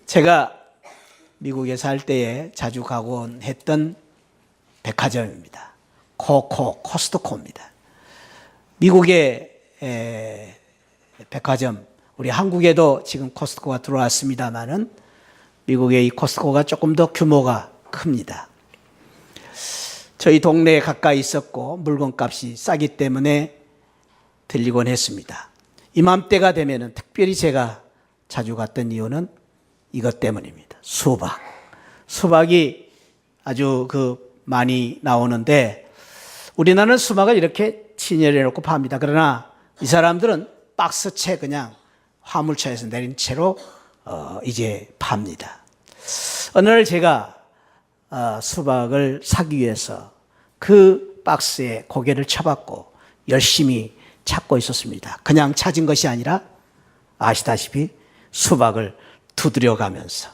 제가 미국에 살 때에 자주 가곤 했던 백화점입니다. 코스트코입니다. 미국의 백화점, 우리 한국에도 지금 코스트코가 들어왔습니다만은 미국의 이 코스트코가 조금 더 규모가 큽니다. 저희 동네에 가까이 있었고 물건값이 싸기 때문에 들리곤 했습니다. 이맘때가 되면은 특별히 제가 자주 갔던 이유는 이것 때문입니다. 수박이 아주 많이 나오는데 우리나라는 수박을 이렇게 진열해 놓고 팝니다. 그러나 이 사람들은 박스채 그냥 화물차에서 내린 채로 이제 팝니다. 어느 날 제가 수박을 사기 위해서 그 박스에 고개를 쳐박고 열심히 찾고 있었습니다. 그냥 찾은 것이 아니라 아시다시피 수박을 두드려가면서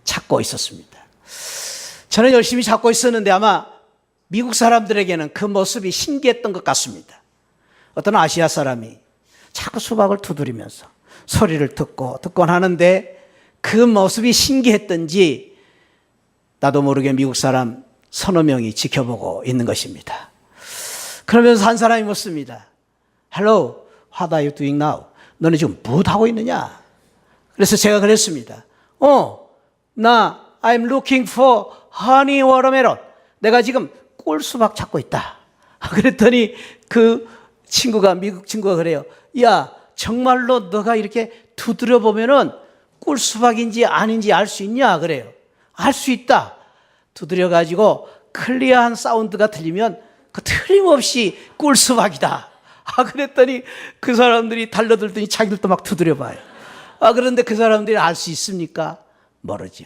찾고 있었습니다. 저는 열심히 찾고 있었는데 아마 미국 사람들에게는 그 모습이 신기했던 것 같습니다. 어떤 아시아 사람이 자꾸 수박을 두드리면서 소리를 듣곤 하는데 그 모습이 신기했던지 나도 모르게 미국 사람 서너 명이 지켜보고 있는 것입니다. 그러면서 한 사람이 묻습니다. Hello, what are you doing now? 너는 지금 무엇하고 있느냐? 그래서 제가 그랬습니다. I'm looking for honey watermelon. 내가 지금 꿀수박 찾고 있다. 그랬더니 그 친구가, 미국 친구가 그래요. 야, 정말로 너가 이렇게 두드려 보면은 꿀수박인지 아닌지 알 수 있냐? 그래요. 알 수 있다. 두드려 가지고 클리어한 사운드가 들리면 그 틀림없이 꿀수박이다. 그랬더니 그 사람들이 달려들더니 자기들도 막 두드려 봐요. 그런데 그 사람들이 알 수 있습니까? 모르죠.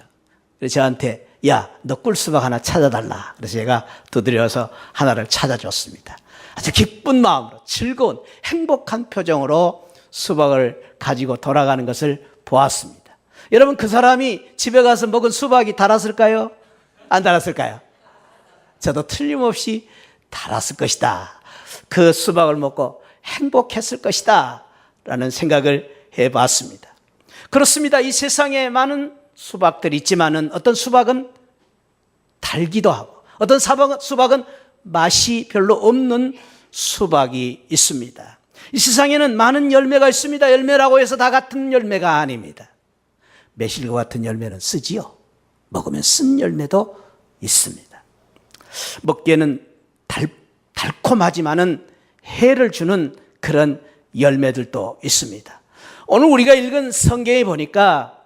그래서 저한테 야, 너 꿀수박 하나 찾아달라. 그래서 제가 두드려서 하나를 찾아줬습니다. 아주 기쁜 마음으로 즐거운 행복한 표정으로 수박을 가지고 돌아가는 것을 보았습니다. 여러분, 그 사람이 집에 가서 먹은 수박이 달았을까요? 안 달았을까요? 저도 틀림없이 달았을 것이다. 그 수박을 먹고 행복했을 것이다 라는 생각을 해봤습니다. 그렇습니다. 이 세상에 많은 수박들이 있지만은 어떤 수박은 달기도 하고 어떤 수박은 맛이 별로 없는 수박이 있습니다. 이 세상에는 많은 열매가 있습니다. 열매라고 해서 다 같은 열매가 아닙니다. 매실과 같은 열매는 쓰지요. 먹으면 쓴 열매도 있습니다. 먹기에는 달콤하지만은 해를 주는 그런 열매들도 있습니다. 오늘 우리가 읽은 성경에 보니까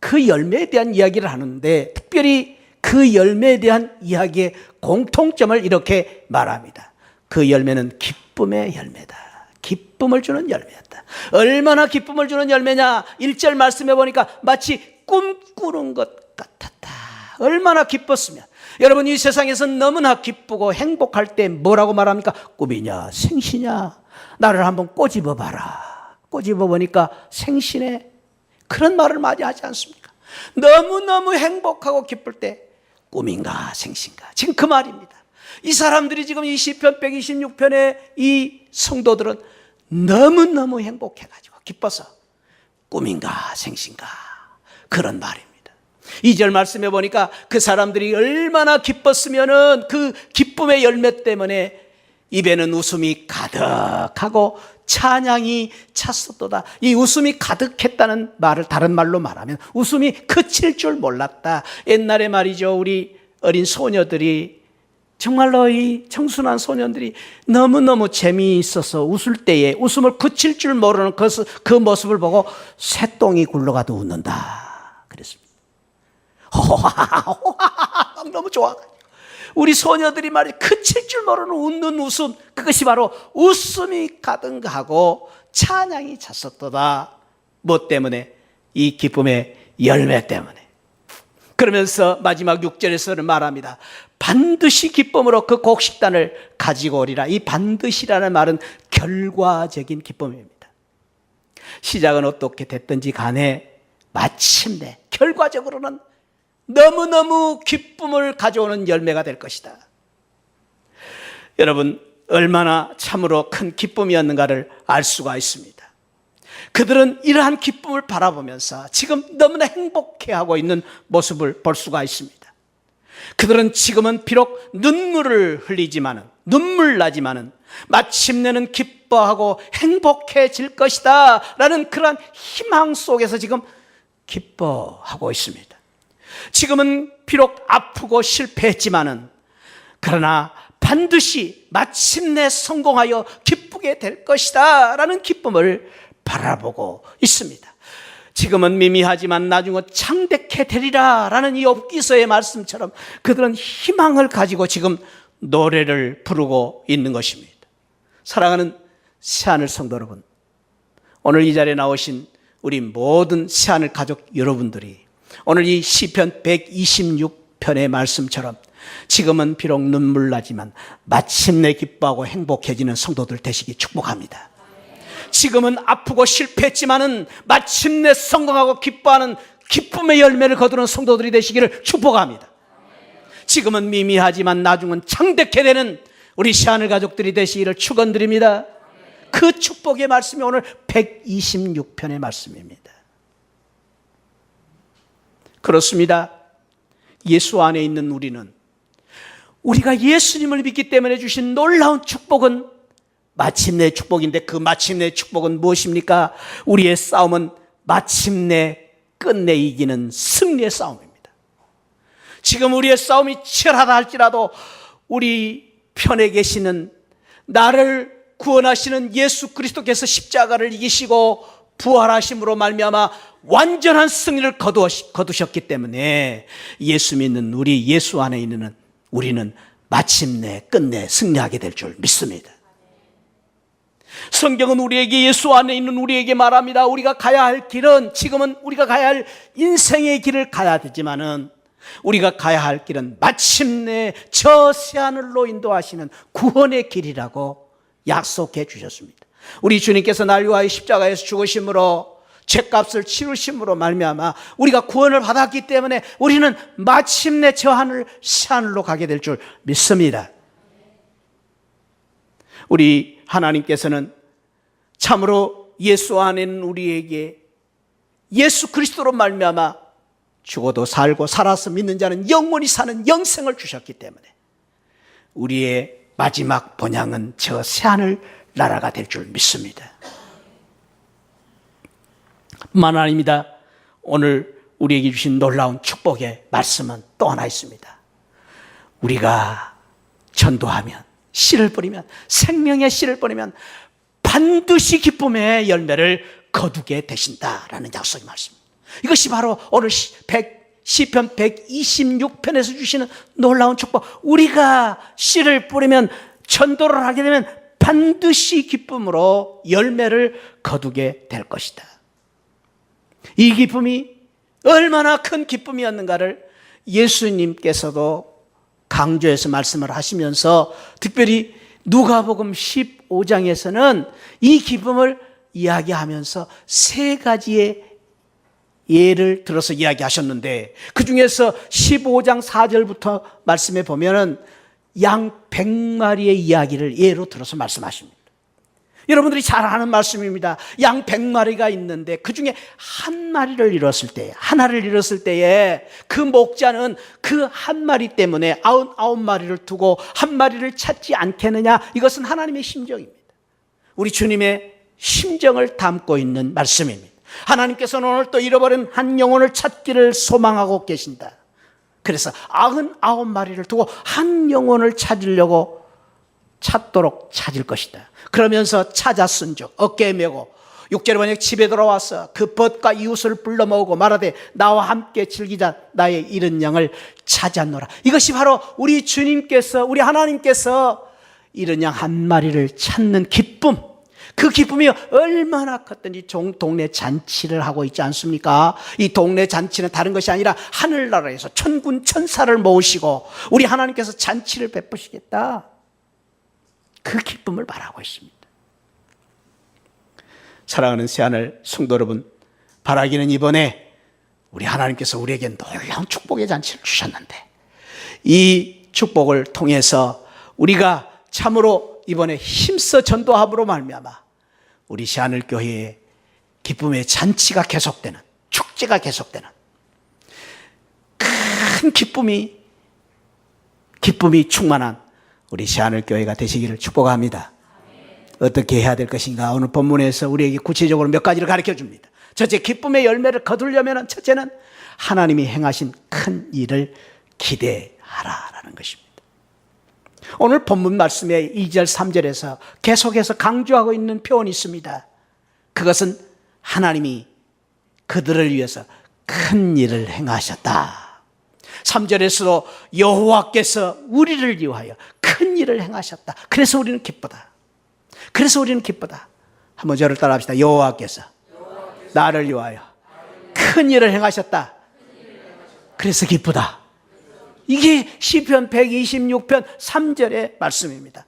그 열매에 대한 이야기를 하는데 특별히 그 열매에 대한 이야기의 공통점을 이렇게 말합니다. 그 열매는 기쁨의 열매다. 기쁨을 주는 열매였다. 얼마나 기쁨을 주는 열매냐? 1절 말씀해 보니까 마치 꿈꾸는 것 같았다. 얼마나 기뻤으면. 여러분, 이 세상에서 너무나 기쁘고 행복할 때 뭐라고 말합니까? 꿈이냐 생시냐? 나를 한번 꼬집어 봐라. 꼬집어 보니까 생시네. 그런 말을 많이 하지 않습니까? 너무너무 행복하고 기쁠 때 꿈인가 생신가. 지금 그 말입니다. 이 사람들이 지금 이 시편 126편의 이 성도들은 너무너무 행복해가지고 기뻐서 꿈인가 생신가 그런 말입니다. 2절 말씀해 보니까 그 사람들이 얼마나 기뻤으면은 그 기쁨의 열매 때문에 입에는 웃음이 가득하고 찬양이 찼었도다. 이 웃음이 가득했다는 말을 다른 말로 말하면 웃음이 그칠 줄 몰랐다. 옛날에 말이죠, 우리 어린 소녀들이 정말로 이 청순한 소년들이 너무너무 재미있어서 웃을 때에 웃음을 그칠 줄 모르는 그 모습을 보고 새똥이 굴러가도 웃는다 그랬습니다. 너무 좋아가지고 우리 소녀들이 말이죠, 그칠 줄 모르는 웃는 웃음, 그것이 바로 웃음이 가득하고 찬양이 찼었도다. 뭐 때문에? 이 기쁨의 열매 때문에. 그러면서 마지막 6절에서는 말합니다. 반드시 기쁨으로 그 곡식단을 가지고 오리라. 이 반드시라는 말은 결과적인 기쁨입니다. 시작은 어떻게 됐든지 간에 마침내 결과적으로는 너무너무 기쁨을 가져오는 열매가 될 것이다. 여러분, 얼마나 참으로 큰 기쁨이었는가를 알 수가 있습니다. 그들은 이러한 기쁨을 바라보면서 지금 너무나 행복해하고 있는 모습을 볼 수가 있습니다. 그들은 지금은 비록 눈물 나지만은 마침내는 기뻐하고 행복해질 것이다 라는 그러한 희망 속에서 지금 기뻐하고 있습니다. 지금은 비록 아프고 실패했지만은 그러나 반드시 마침내 성공하여 기쁘게 될 것이다 라는 기쁨을 바라보고 있습니다. 지금은 미미하지만 나중은 창대케 되리라 라는 이 욥기서의 말씀처럼 그들은 희망을 가지고 지금 노래를 부르고 있는 것입니다. 사랑하는 새하늘 성도 여러분, 오늘 이 자리에 나오신 우리 모든 새하늘 가족 여러분들이 오늘 이 시편 126편의 말씀처럼 지금은 비록 눈물 나지만 마침내 기뻐하고 행복해지는 성도들 되시기 축복합니다. 지금은 아프고 실패했지만은 마침내 성공하고 기뻐하는 기쁨의 열매를 거두는 성도들이 되시기를 축복합니다. 지금은 미미하지만 나중은 창대케 되는 우리 새하늘 가족들이 되시기를 축원드립니다. 그 축복의 말씀이 오늘 126편의 말씀입니다. 그렇습니다. 예수 안에 있는 우리가 예수님을 믿기 때문에 주신 놀라운 축복은 마침내 축복인데, 그 마침내 축복은 무엇입니까? 우리의 싸움은 마침내 끝내 이기는 승리의 싸움입니다. 지금 우리의 싸움이 치열하다 할지라도 우리 편에 계시는 나를 구원하시는 예수 그리스도께서 십자가를 이기시고 부활하심으로 말미암아 완전한 승리를 거두셨기 때문에 예수 믿는 우리, 예수 안에 있는 우리는 마침내 끝내 승리하게 될 줄 믿습니다. 성경은 우리에게, 예수 안에 있는 우리에게 말합니다. 우리가 가야 할 길은, 지금은 우리가 가야 할 인생의 길을 가야 되지만은 우리가 가야 할 길은 마침내 저 새하늘로 인도하시는 구원의 길이라고 약속해 주셨습니다. 우리 주님께서 날 위하여 십자가에서 죽으심으로, 죄값을 치르심으로 말미암아 우리가 구원을 받았기 때문에 우리는 마침내 저 하늘, 새하늘로 가게 될 줄 믿습니다. 우리 하나님께서는 참으로 예수 안에 있는 우리에게 예수 그리스도로 말미암아 죽어도 살고 살아서 믿는 자는 영원히 사는 영생을 주셨기 때문에 우리의 마지막 본향은 저 새하늘 나라가 될 줄 믿습니다. 뿐만 아닙니다. 오늘 우리에게 주신 놀라운 축복의 말씀은 또 하나 있습니다. 우리가 전도하면, 씨를 뿌리면, 생명의 씨를 뿌리면 반드시 기쁨의 열매를 거두게 되신다라는 약속의 말씀입니다. 이것이 바로 오늘 시편 126편에서 주시는 놀라운 축복. 우리가 씨를 뿌리면, 전도를 하게 되면 반드시 기쁨으로 열매를 거두게 될 것이다. 이 기쁨이 얼마나 큰 기쁨이었는가를 예수님께서도 강조해서 말씀을 하시면서, 특별히 누가복음 15장에서는 이 기쁨을 이야기하면서 세 가지의 예를 들어서 이야기하셨는데, 그 중에서 15장 4절부터 말씀해 보면은 양 100마리의 이야기를 예로 들어서 말씀하십니다. 여러분들이 잘 아는 말씀입니다. 양 100마리가 있는데 그 중에 한 마리를 잃었을 때, 하나를 잃었을 때에 그 목자는 그 한 마리 때문에 99마리를 두고 한 마리를 찾지 않겠느냐. 이것은 하나님의 심정입니다. 우리 주님의 심정을 담고 있는 말씀입니다. 하나님께서는 오늘 또 잃어버린 한 영혼을 찾기를 소망하고 계신다. 그래서 99마리를 두고 한 영혼을 찾도록 찾을 것이다. 그러면서 찾았은즉 어깨에 메고 6절에 보니 집에 돌아와서 그 벗과 이웃을 불러 모으고 말하되 나와 함께 즐기자, 나의 잃은 양을 찾았노라. 이것이 바로 우리 주님께서, 우리 하나님께서 잃은 양 한 마리를 찾는 기쁨, 그 기쁨이 얼마나 컸던지 동네 잔치를 하고 있지 않습니까? 이 동네 잔치는 다른 것이 아니라 하늘나라에서 천군 천사를 모으시고 우리 하나님께서 잔치를 베푸시겠다, 그 기쁨을 말하고 있습니다. 사랑하는 새하늘 성도 여러분, 바라기는 이번에 우리 하나님께서 우리에게 놀라운 축복의 잔치를 주셨는데, 이 축복을 통해서 우리가 참으로 이번에 힘써 전도함으로 말미암아 우리 새하늘 교회에 기쁨의 잔치가 계속되는, 축제가 계속되는 큰 기쁨이 충만한 우리 새하늘교회가 되시기를 축복합니다. 어떻게 해야 될 것인가? 오늘 본문에서 우리에게 구체적으로 몇 가지를 가르쳐 줍니다. 첫째, 기쁨의 열매를 거두려면 첫째는 하나님이 행하신 큰 일을 기대하라라는 것입니다. 오늘 본문 말씀의 2절 3절에서 계속해서 강조하고 있는 표현이 있습니다. 그것은 하나님이 그들을 위해서 큰 일을 행하셨다. 3절에서도 여호와께서 우리를 위하여 큰 일을 행하셨다. 그래서 우리는 기쁘다. 그래서 우리는 기쁘다. 한번 저를 따라합시다. 여호와께서 나를 위하여 큰 일을 행하셨다. 그래서 기쁘다. 이게 시편 126편 3절의 말씀입니다.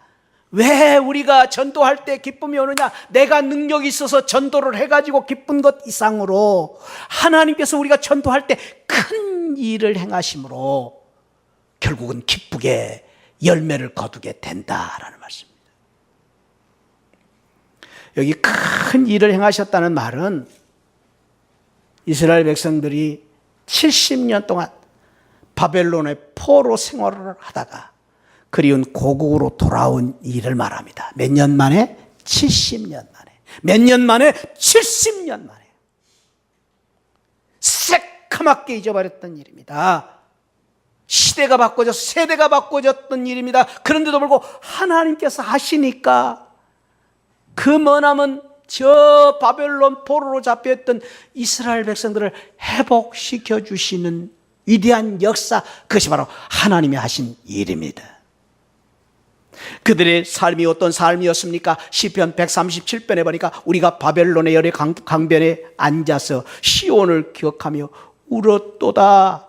왜 우리가 전도할 때 기쁨이 오느냐? 내가 능력이 있어서 전도를 해가지고 기쁜 것 이상으로 하나님께서 우리가 전도할 때 큰 일을 행하심으로 결국은 기쁘게 열매를 거두게 된다라는 말씀입니다. 여기 큰 일을 행하셨다는 말은 이스라엘 백성들이 70년 동안 바벨론의 포로 생활을 하다가 그리운 고국으로 돌아온 일을 말합니다. 몇 년 만에? 70년 만에. 몇 년 만에? 70년 만에. 새카맣게 잊어버렸던 일입니다. 시대가 바꿔져서 세대가 바꿔졌던 일입니다. 그런데도 불구하고 하나님께서 하시니까 그 머나먼 저 바벨론 포로로 잡혀있던 이스라엘 백성들을 회복시켜 주시는 위대한 역사, 그것이 바로 하나님이 하신 일입니다. 그들의 삶이 어떤 삶이었습니까? 시편 137편에 보니까 우리가 바벨론의 열의 강변에 앉아서 시온을 기억하며 울었도다.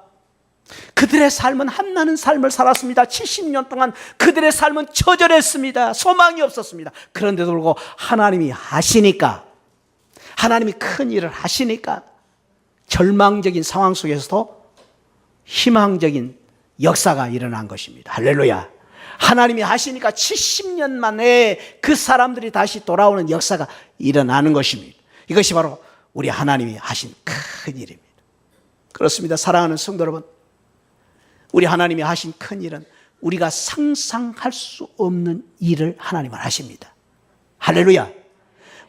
그들의 삶은 한나는 삶을 살았습니다. 70년 동안 그들의 삶은 처절했습니다. 소망이 없었습니다. 그런데도 불구하고 하나님이 하시니까, 하나님이 큰 일을 하시니까 절망적인 상황 속에서도 희망적인 역사가 일어난 것입니다. 할렐루야. 하나님이 하시니까 70년 만에 그 사람들이 다시 돌아오는 역사가 일어나는 것입니다. 이것이 바로 우리 하나님이 하신 큰 일입니다. 그렇습니다. 사랑하는 성도 여러분, 우리 하나님이 하신 큰 일은 우리가 상상할 수 없는 일을 하나님은 하십니다. 할렐루야.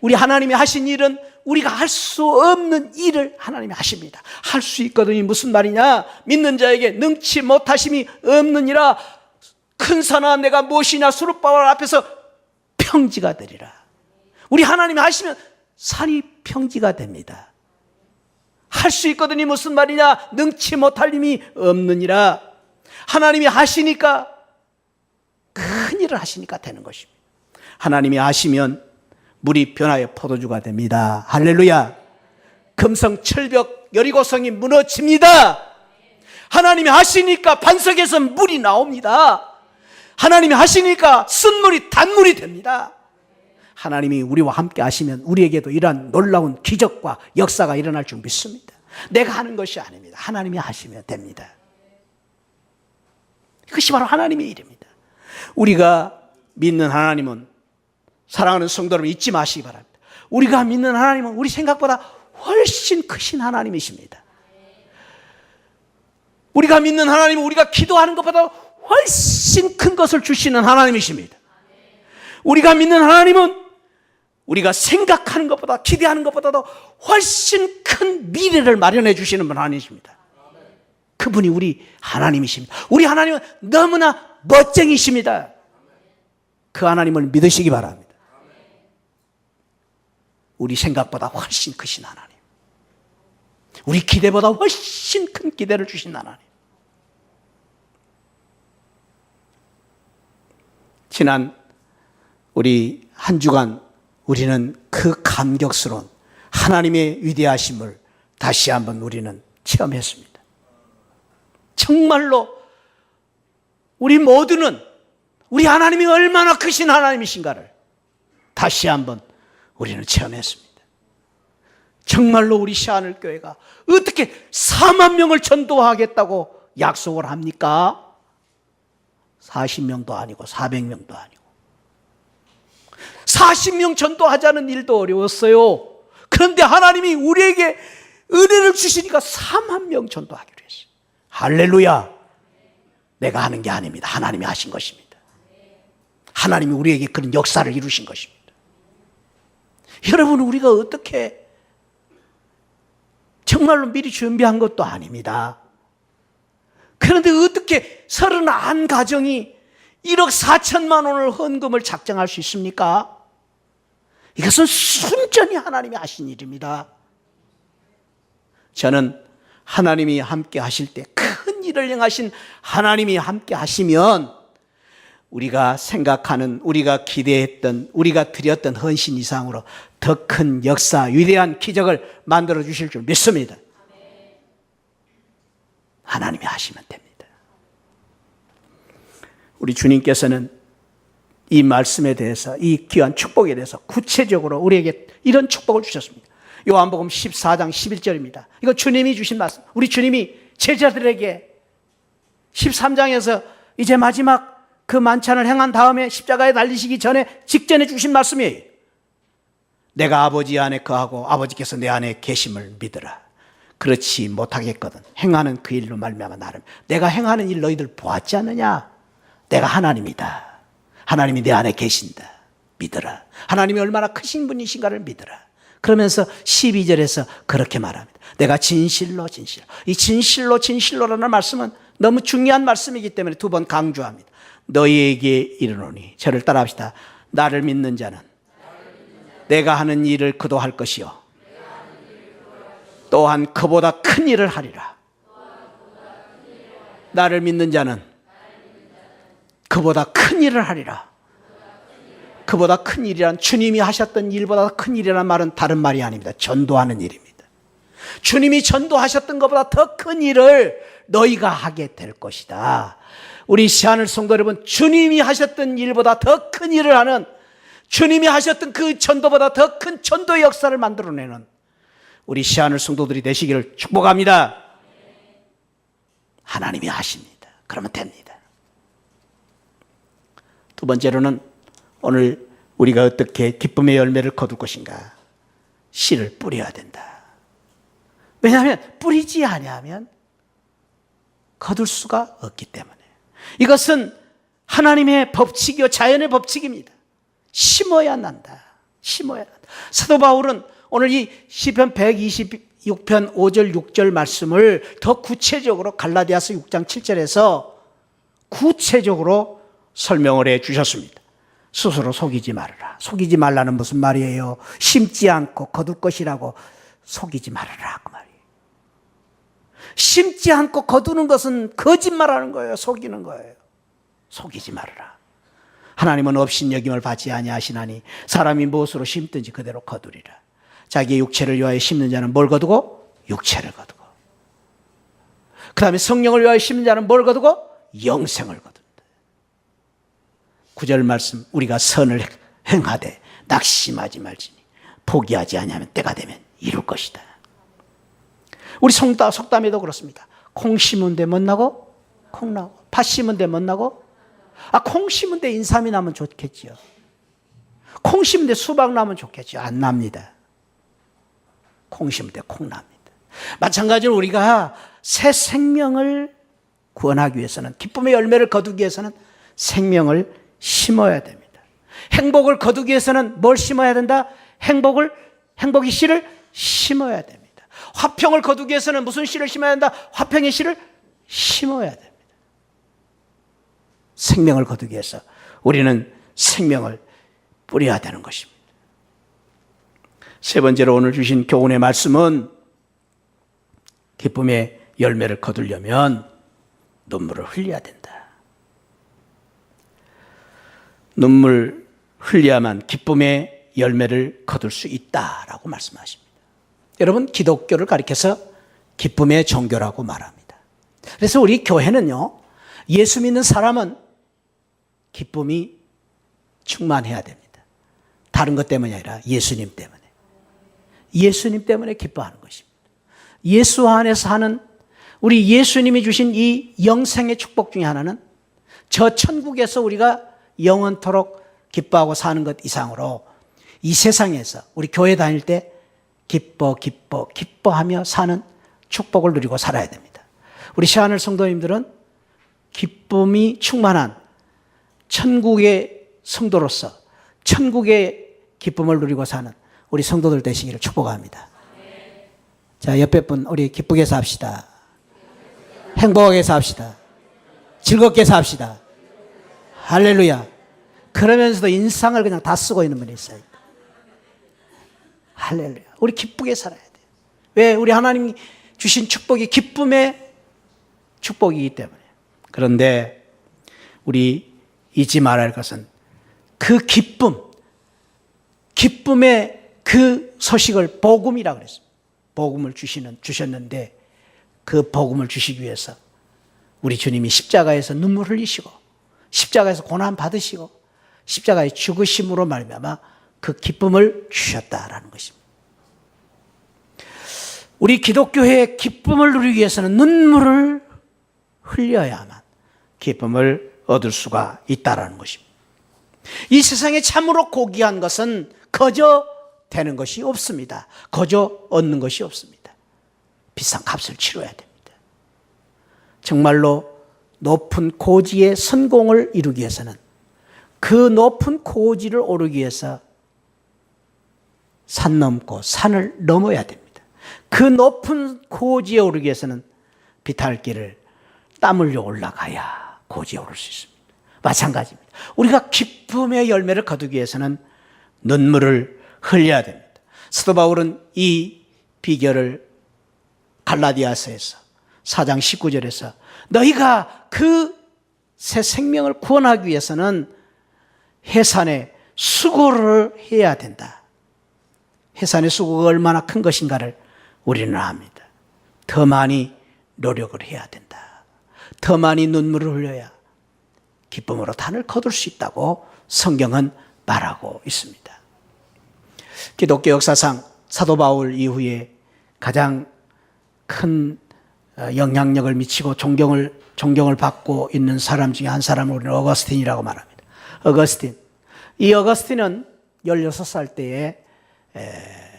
우리 하나님이 하신 일은 우리가 할 수 없는 일을 하나님이 하십니다. 할 수 있거든요. 무슨 말이냐? 믿는 자에게 능치 못하심이 없느니라. 큰 산아 내가 무엇이냐? 수르바벨 앞에서 평지가 되리라. 우리 하나님이 하시면 산이 평지가 됩니다. 할 수 있거든요. 무슨 말이냐? 능치 못할 힘이 없느니라. 하나님이 하시니까, 큰 일을 하시니까 되는 것입니다. 하나님이 하시면 물이 변하여 포도주가 됩니다. 할렐루야. 금성철벽 여리고성이 무너집니다. 하나님이 하시니까 반석에서 물이 나옵니다. 하나님이 하시니까 쓴물이 단물이 됩니다. 하나님이 우리와 함께 하시면 우리에게도 이러한 놀라운 기적과 역사가 일어날 줄 믿습니다. 내가 하는 것이 아닙니다. 하나님이 하시면 됩니다. 이것이 바로 하나님의 일입니다. 우리가 믿는 하나님은, 사랑하는 성도 여러분 잊지 마시기 바랍니다. 우리가 믿는 하나님은 우리 생각보다 훨씬 크신 하나님이십니다. 우리가 믿는 하나님은 우리가 기도하는 것보다 훨씬 큰 것을 주시는 하나님이십니다. 우리가 믿는 하나님은 우리가 생각하는 것보다, 기대하는 것보다도 훨씬 큰 미래를 마련해 주시는 분 하나님이십니다. 그분이 우리 하나님이십니다. 우리 하나님은 너무나 멋쟁이십니다. 그 하나님을 믿으시기 바랍니다. 우리 생각보다 훨씬 크신 하나님, 우리 기대보다 훨씬 큰 기대를 주신 하나님. 지난 우리 한 주간 우리는 그 감격스러운 하나님의 위대하심을 다시 한번 우리는 체험했습니다. 정말로 우리 모두는 우리 하나님이 얼마나 크신 하나님이신가를 다시 한번 우리는 체험했습니다. 정말로 우리 새하늘교회가 어떻게 4만 명을 전도하겠다고 약속을 합니까? 40명도 아니고 400명도 아니고 40명 전도하자는 일도 어려웠어요. 그런데 하나님이 우리에게 은혜를 주시니까 3만 명 전도하기로 했어요. 할렐루야. 내가 하는 게 아닙니다. 하나님이 하신 것입니다. 하나님이 우리에게 그런 역사를 이루신 것입니다. 여러분, 우리가 어떻게 정말로 미리 준비한 것도 아닙니다. 그런데 어떻게 31가정이 1억 4천만 원을 헌금을 작정할 수 있습니까? 이것은 순전히 하나님이 하신 일입니다. 저는 하나님이 함께 하실 때, 큰 일을 행하신 하나님이 함께 하시면 우리가 생각하는, 우리가 기대했던, 우리가 드렸던 헌신 이상으로 더 큰 역사, 위대한 기적을 만들어 주실 줄 믿습니다. 하나님이 하시면 됩니다. 우리 주님께서는 이 말씀에 대해서, 이 귀한 축복에 대해서 구체적으로 우리에게 이런 축복을 주셨습니다. 요한복음 14장 11절입니다. 이거 주님이 주신 말씀. 우리 주님이 제자들에게 13장에서 이제 마지막 그 만찬을 행한 다음에 십자가에 달리시기 전에 직전에 주신 말씀이에요. 내가 아버지 안에 거하고 아버지께서 내 안에 계심을 믿으라. 그렇지 못하겠거든 행하는 그 일로 말미암아 나를, 내가 행하는 일 너희들 보았지 않느냐? 내가 하나님이다. 하나님이 내 안에 계신다. 믿으라. 하나님이 얼마나 크신 분이신가를 믿으라. 그러면서 12절에서 그렇게 말합니다. 내가 진실로 진실로. 이 진실로 진실로라는 말씀은 너무 중요한 말씀이기 때문에 두 번 강조합니다. 너희에게 이르노니, 저를 따라합시다. 나를 믿는 자는 내가 하는 일을 그도 할 것이요 또한 그보다 큰 일을 하리라. 나를 믿는 자는 그보다 큰 일을 하리라. 그보다 큰 일이란, 주님이 하셨던 일보다 큰 일이라는 말은 다른 말이 아닙니다. 전도하는 일입니다. 주님이 전도하셨던 것보다 더 큰 일을 너희가 하게 될 것이다. 우리 시하늘 성도 여러분, 주님이 하셨던 일보다 더 큰 일을 하는, 주님이 하셨던 그 전도보다 더 큰 전도의 역사를 만들어내는 우리 시하늘 성도들이 되시기를 축복합니다. 하나님이 하십니다. 그러면 됩니다. 두 번째로는 오늘 우리가 어떻게 기쁨의 열매를 거둘 것인가? 씨를 뿌려야 된다. 왜냐하면 뿌리지 아니하면 거둘 수가 없기 때문에. 이것은 하나님의 법칙이요 자연의 법칙입니다. 심어야 난다. 심어야 난다. 사도 바울은 오늘 이 시편 126편 5절 6절 말씀을 더 구체적으로 갈라디아서 6장 7절에서 구체적으로 설명을 해 주셨습니다. 스스로 속이지 말아라. 속이지 말라는 무슨 말이에요? 심지 않고 거둘 것이라고 속이지 말아라, 그 말이에요. 심지 않고 거두는 것은 거짓말하는 거예요. 속이는 거예요. 속이지 말아라. 하나님은 업신여김을 받지 아니하시나니 사람이 무엇으로 심든지 그대로 거두리라. 자기의 육체를 위하여 심는 자는 뭘 거두고? 육체를 거두고. 그 다음에 성령을 위하여 심는 자는 뭘 거두고? 영생을 거둔다. 9절 말씀, 우리가 선을 행하되 낙심하지 말지니 포기하지 아니하면 때가 되면 이룰 것이다. 우리 속담에도 그렇습니다. 콩 심은 데 못 나고 콩 나고, 팥 심은 데 못 나고. 콩 심은 데 인삼이 나면 좋겠지요. 콩 심은 데 수박 나면 좋겠지요. 안 납니다. 콩 심은 데 콩 납니다. 마찬가지로 우리가 새 생명을 구원하기 위해서는, 기쁨의 열매를 거두기 위해서는 생명을 심어야 됩니다. 행복을 거두기 위해서는 뭘 심어야 된다? 행복의 씨를 심어야 됩니다. 화평을 거두기 위해서는 무슨 씨를 심어야 된다? 화평의 씨를 심어야 됩니다. 생명을 거두기 위해서 우리는 생명을 뿌려야 되는 것입니다. 세 번째로 오늘 주신 교훈의 말씀은, 기쁨의 열매를 거두려면 눈물을 흘려야 된다. 눈물 흘려야만 기쁨의 열매를 거둘 수 있다라고 말씀하십니다. 여러분, 기독교를 가리켜서 기쁨의 종교라고 말합니다. 그래서 우리 교회는요, 예수 믿는 사람은 기쁨이 충만해야 됩니다. 다른 것 때문이 아니라 예수님 때문에. 예수님 때문에 기뻐하는 것입니다. 예수 안에서 하는, 우리 예수님이 주신 이 영생의 축복 중에 하나는 저 천국에서 우리가 영원토록 기뻐하고 사는 것 이상으로 이 세상에서 우리 교회 다닐 때 기뻐하며 사는 축복을 누리고 살아야 됩니다. 우리 시하늘 성도님들은 기쁨이 충만한 천국의 성도로서 천국의 기쁨을 누리고 사는 우리 성도들 되시기를 축복합니다. 자, 옆에 분 우리 기쁘게 삽시다. 행복하게 삽시다. 즐겁게 삽시다. 할렐루야. 그러면서도 인상을 그냥 다 쓰고 있는 분이 있어요. 할렐루야. 우리 기쁘게 살아야 돼요. 왜? 우리 하나님 주신 축복이 기쁨의 축복이기 때문에. 그런데 우리 잊지 말아야 할 것은 그 기쁨의 그 소식을 복음이라고 그랬습니다. 복음을 주셨는데 그 복음을 주시기 위해서 우리 주님이 십자가에서 눈물 흘리시고 십자가에서 고난 받으시고 십자가의 죽으심으로 말미암아 그 기쁨을 주셨다라는 것입니다. 우리 기독교의 기쁨을 누리기 위해서는 눈물을 흘려야만 기쁨을 얻을 수가 있다라는 것입니다. 이 세상에 참으로 고귀한 것은 거저 되는 것이 없습니다. 거저 얻는 것이 없습니다. 비싼 값을 치러야 됩니다. 정말로 높은 고지의 성공을 이루기 위해서는 그 높은 고지를 오르기 위해서 산 넘고 산을 넘어야 됩니다. 그 높은 고지에 오르기 위해서는 비탈길을 땀 흘려 올라가야 고지에 오를 수 있습니다. 마찬가지입니다. 우리가 기쁨의 열매를 거두기 위해서는 눈물을 흘려야 됩니다. 사도 바울은 이 비결을 갈라디아서에서 4장 19절에서 너희가 그 새 생명을 구원하기 위해서는 해산의 수고를 해야 된다. 해산의 수고가 얼마나 큰 것인가를 우리는 압니다. 더 많이 노력을 해야 된다. 더 많이 눈물을 흘려야 기쁨으로 단을 거둘 수 있다고 성경은 말하고 있습니다. 기독교 역사상 사도 바울 이후에 가장 큰 영향력을 미치고 존경을 받고 있는 사람 중에 한 사람을 우리는 어거스틴이라고 말합니다. 어거스틴. 이 어거스틴은 16살 때에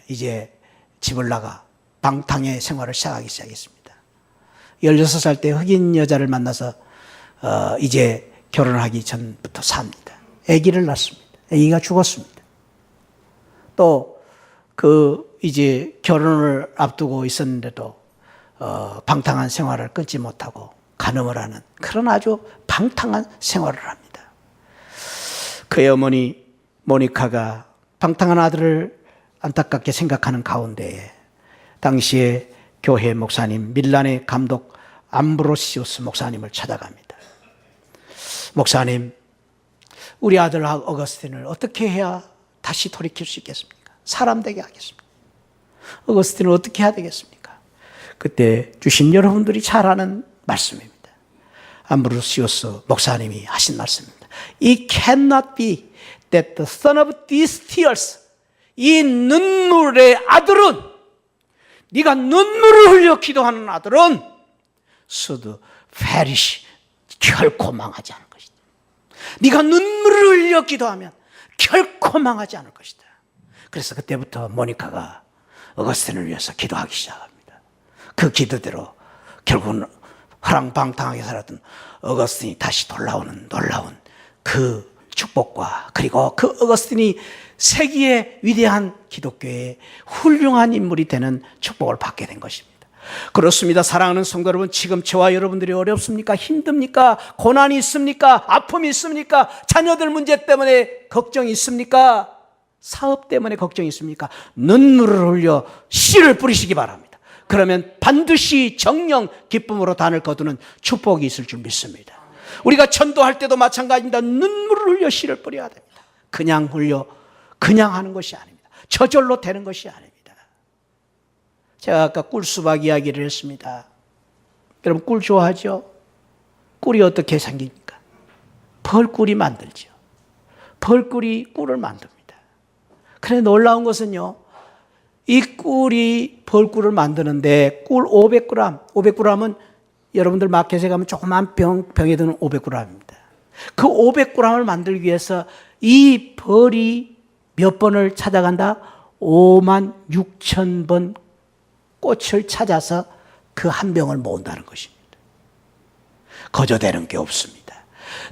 이제 집을 나가 방탕의 생활을 시작했습니다. 16살 때 흑인 여자를 만나서 이제 결혼하기 전부터 삽니다. 아기를 낳습니다. 아기가 죽었습니다. 또 이제 결혼을 앞두고 있었는데도 방탕한 생활을 끊지 못하고 간음을 하는 그런 아주 방탕한 생활을 합니다. 그의 어머니 모니카가 방탕한 아들을 안타깝게 생각하는 가운데에 당시에 교회 목사님 밀란의 감독 암브로시우스 목사님을 찾아갑니다. 목사님, 우리 아들 어거스틴을 어떻게 해야 다시 돌이킬 수 있겠습니까? 사람 되게 하겠습니까? 어거스틴을 어떻게 해야 되겠습니까? 그때 주신 여러분들이 잘 아는 말씀입니다. 암브로시우스 목사님이 하신 말씀입니다. It cannot be that the son of these tears, 이 눈물의 아들은, 네가 눈물을 흘려 기도하는 아들은 should perish, 결코 망하지 않을 것이다. 네가 눈물을 흘려 기도하면 결코 망하지 않을 것이다. 그래서 그때부터 모니카가 어거스틴을 위해서 기도하기 시작합니다. 그 기도대로 결국은 허랑방탕하게 살았던 어거스틴이 다시 돌아오는 놀라운 그 축복과 그리고 그 어거스틴이 세기의 위대한 기독교의 훌륭한 인물이 되는 축복을 받게 된 것입니다. 그렇습니다. 사랑하는 성도 여러분, 지금 저와 여러분들이 어렵습니까? 힘듭니까? 고난이 있습니까? 아픔이 있습니까? 자녀들 문제 때문에 걱정이 있습니까? 사업 때문에 걱정이 있습니까? 눈물을 흘려 씨를 뿌리시기 바랍니다. 그러면 반드시 정령 기쁨으로 단을 거두는 축복이 있을 줄 믿습니다. 우리가 전도할 때도 마찬가지입니다. 눈물을 흘려 씨를 뿌려야 됩니다. 그냥 흘려 그냥 하는 것이 아닙니다. 저절로 되는 것이 아닙니다. 제가 아까 꿀수박 이야기를 했습니다. 여러분 꿀 좋아하죠? 꿀이 어떻게 생깁니까? 벌꿀이 만들죠. 벌꿀이 꿀을 만듭니다. 그래 놀라운 것은요, 이 꿀이 벌꿀을 만드는데 꿀 500g은 여러분들 마켓에 가면 조그만 병에 드는 500g입니다. 그 500g을 만들기 위해서 이 벌이 몇 번을 찾아간다? 5만 6천 번 꽃을 찾아서 그 한 병을 모은다는 것입니다. 거저되는 게 없습니다.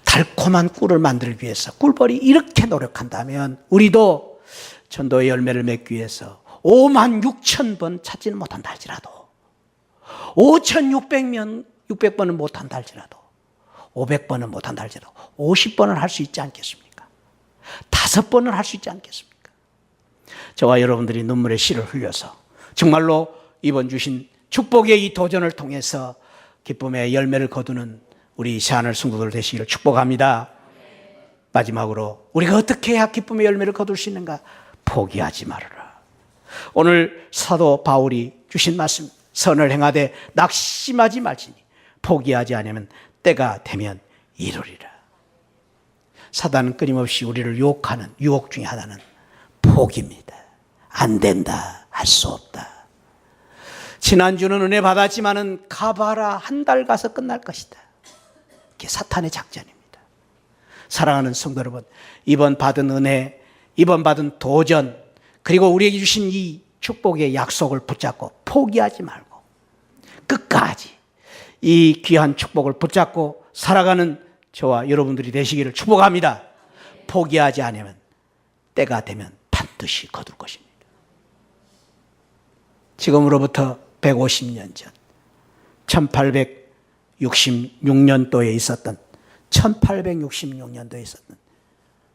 달콤한 꿀을 만들기 위해서 꿀벌이 이렇게 노력한다면 우리도 전도의 열매를 맺기 위해서 5만 6천 번 찾지는 못한다 할지라도 5,600번은 못한다 할지라도 500번은 못한다 할지라도 50번은 할 수 있지 않겠습니까? 5번은 할 수 있지 않겠습니까? 저와 여러분들이 눈물의 씨를 흘려서 정말로 이번 주신 축복의 이 도전을 통해서 기쁨의 열매를 거두는 우리 새하늘 성도들 되시기를 축복합니다. 마지막으로 우리가 어떻게 해야 기쁨의 열매를 거둘 수 있는가? 포기하지 말아라. 오늘 사도 바울이 주신 말씀, 선을 행하되 낙심하지 말지니 포기하지 않으면 때가 되면 이루리라. 사단은 끊임없이 우리를 유혹하는 유혹 중에 하나는 포기입니다. 안 된다, 할 수 없다. 지난주는 은혜 받았지만은 가봐라, 한 달 가서 끝날 것이다. 이게 사탄의 작전입니다. 사랑하는 성도 여러분, 이번 받은 은혜, 이번 받은 도전, 그리고 우리에게 주신 이 축복의 약속을 붙잡고 포기하지 말고 끝까지 이 귀한 축복을 붙잡고 살아가는 저와 여러분들이 되시기를 축복합니다. 포기하지 않으면 때가 되면 반드시 거둘 것입니다. 지금으로부터 150년 전 1866년도에 있었던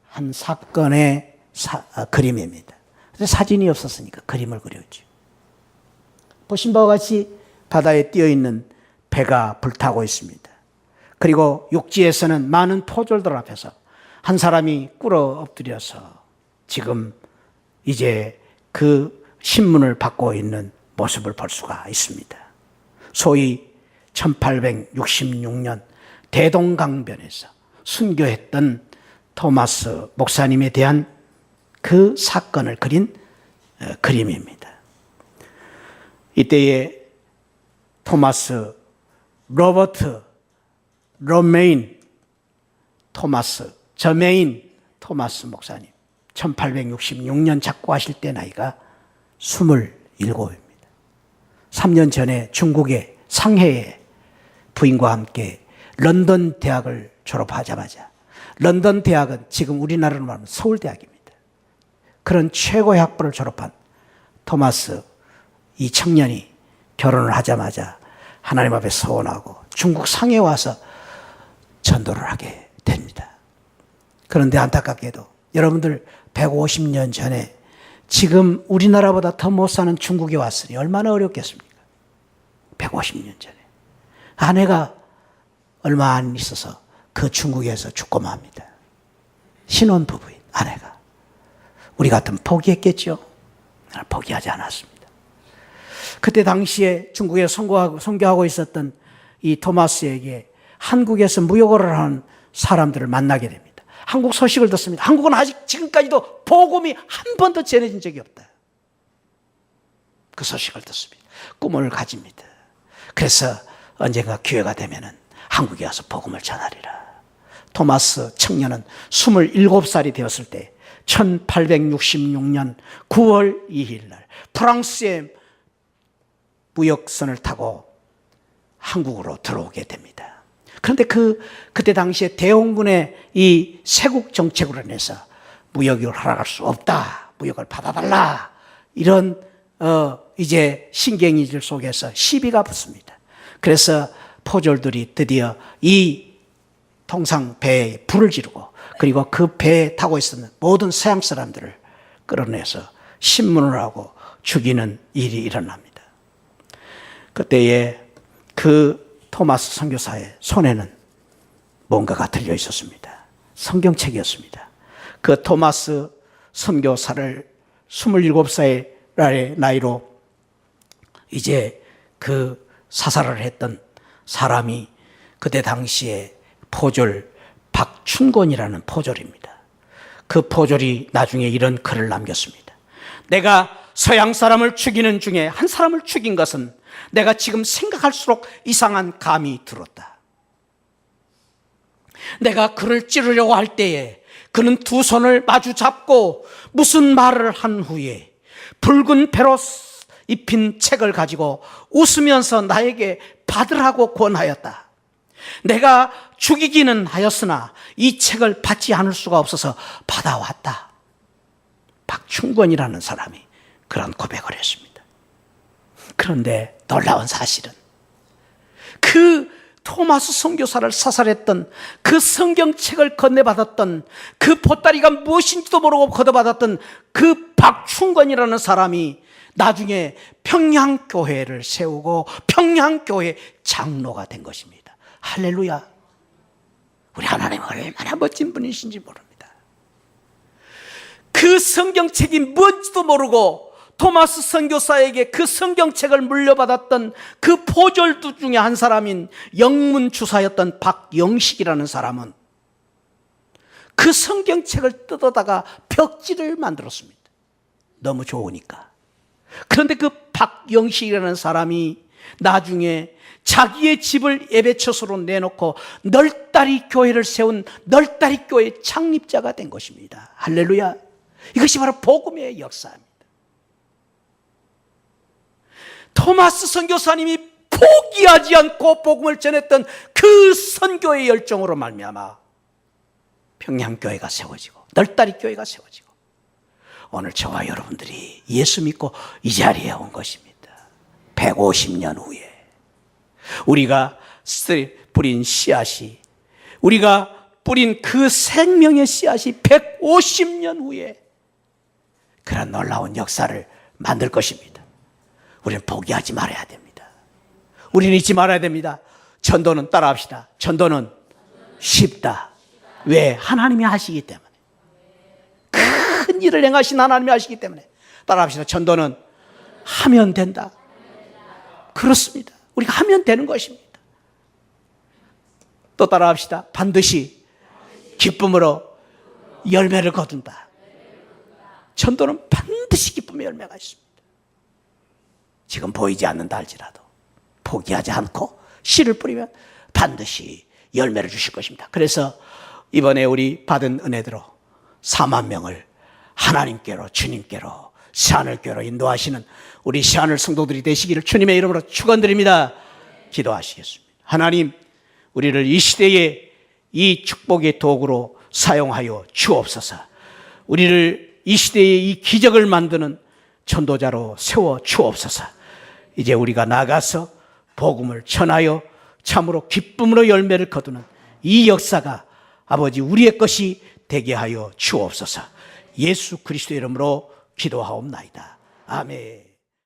한 사건의 그림입니다. 사진이 없었으니까 그림을 그렸죠. 보신 바와 같이 바다에 띄어있는 배가 불타고 있습니다. 그리고 육지에서는 많은 포졸들 앞에서 한 사람이 꿇어 엎드려서 지금 이제 그 신문을 받고 있는 모습을 볼 수가 있습니다. 소위 1866년 대동강변에서 순교했던 토마스 목사님에 대한 그 사건을 그린 그림입니다. 이때에 토마스 로버트 저메인 토마스 목사님 1866년 작고하실 때 나이가 27입니다. 3년 전에 중국의 상해에 부인과 함께 런던 대학을 졸업하자마자, 런던 대학은 지금 우리나라로 말하면 서울대학입니다. 그런 최고의 학부를 졸업한 토마스 이 청년이 결혼을 하자마자 하나님 앞에 서원하고 중국 상해에 와서 전도를 하게 됩니다. 그런데 안타깝게도 여러분들 150년 전에 지금 우리나라보다 더 못 사는 중국에 왔으니 얼마나 어렵겠습니까? 150년 전에. 아내가 얼마 안 있어서 그 중국에서 죽고 맙니다. 신혼부부인 아내가. 우리 같으면 포기했겠죠? 나는 포기하지 않았습니다. 그때 당시에 중국에 선교하고 있었던 이 토마스에게 한국에서 무역을 하는 사람들을 만나게 됩니다. 한국 소식을 듣습니다. 한국은 아직 지금까지도 복음이 한 번도 전해진 적이 없다. 그 소식을 듣습니다. 꿈을 가집니다. 그래서 언젠가 기회가 되면은 한국에 와서 복음을 전하리라. 토마스 청년은 27살이 되었을 때 1866년 9월 2일 날 프랑스의 무역선을 타고 한국으로 들어오게 됩니다. 그런데 그때 당시에 대홍군의 이 세국 정책으로 인해서 무역을 허락할 수 없다. 무역을 받아달라. 이런 이제 신경질 속에서 시비가 붙습니다. 그래서 포졸들이 드디어 이 통상 배에 불을 지르고 그리고 그 배에 타고 있었는 모든 서양 사람들을 끌어내서 신문을 하고 죽이는 일이 일어납니다. 그때에 그 토마스 선교사의 손에는 뭔가가 들려 있었습니다. 성경책이었습니다. 그 토마스 선교사를 27살의 나이로 이제 그 사살을 했던 사람이 그때 당시에 포졸 박춘곤이라는 포졸입니다. 그 포졸이 나중에 이런 글을 남겼습니다. 내가 서양 사람을 죽이는 중에 한 사람을 죽인 것은 내가 지금 생각할수록 이상한 감이 들었다. 내가 그를 찌르려고 할 때에 그는 두 손을 마주 잡고 무슨 말을 한 후에 붉은 배로 입힌 책을 가지고 웃으면서 나에게 받으라고 권하였다. 내가 죽이기는 하였으나 이 책을 받지 않을 수가 없어서 받아왔다. 박충권이라는 사람이 그런 고백을 했습니다. 그런데 놀라운 사실은 그 토마스 선교사를 사살했던, 그 성경책을 건네받았던, 그 보따리가 무엇인지도 모르고 걷어받았던 그 박충권이라는 사람이 나중에 평양교회를 세우고 평양교회 장로가 된 것입니다. 할렐루야. 우리 하나님 얼마나 멋진 분이신지 모릅니다. 그 성경책이 뭔지도 모르고 토마스 선교사에게 그 성경책을 물려받았던 그 포졸두 중에 한 사람인 영문주사였던 박영식이라는 사람은 그 성경책을 뜯어다가 벽지를 만들었습니다. 너무 좋으니까. 그런데 그 박영식이라는 사람이 나중에 자기의 집을 예배처소로 내놓고 널다리 교회를 세운 널다리 교회 창립자가 된 것입니다. 할렐루야. 이것이 바로 복음의 역사입니다. 토마스 선교사님이 포기하지 않고 복음을 전했던 그 선교의 열정으로 말미암아 평양교회가 세워지고 널다리 교회가 세워지고 오늘 저와 여러분들이 예수 믿고 이 자리에 온 것입니다. 150년 후에 우리가 뿌린 씨앗이, 우리가 뿌린 그 생명의 씨앗이 150년 후에 그런 놀라운 역사를 만들 것입니다. 우리는 포기하지 말아야 됩니다. 우리는 잊지 말아야 됩니다. 전도는 따라합시다. 전도는 쉽다. 왜? 하나님이 하시기 때문에. 큰 일을 행하신 하나님이 하시기 때문에. 따라합시다. 전도는 하면 된다. 그렇습니다. 우리가 하면 되는 것입니다. 또 따라합시다. 반드시 기쁨으로 열매를 거둔다. 전도는 반드시 기쁨의 열매가 있습니다. 지금 보이지 않는다 할지라도 포기하지 않고 씨를 뿌리면 반드시 열매를 주실 것입니다. 그래서 이번에 우리 받은 은혜대로 4만 명을 하나님께로, 주님께로, 시하늘교회로 인도하시는 우리 시하늘 성도들이 되시기를 주님의 이름으로 축원드립니다. 기도하시겠습니다. 하나님, 우리를 이 시대에 이 축복의 도구로 사용하여 주옵소서. 우리를 이 시대에 이 기적을 만드는 전도자로 세워 주옵소서. 이제 우리가 나가서 복음을 전하여 참으로 기쁨으로 열매를 거두는 이 역사가 아버지 우리의 것이 되게 하여 주옵소서. 예수 그리스도의 이름으로 기도하옵나이다. 아멘.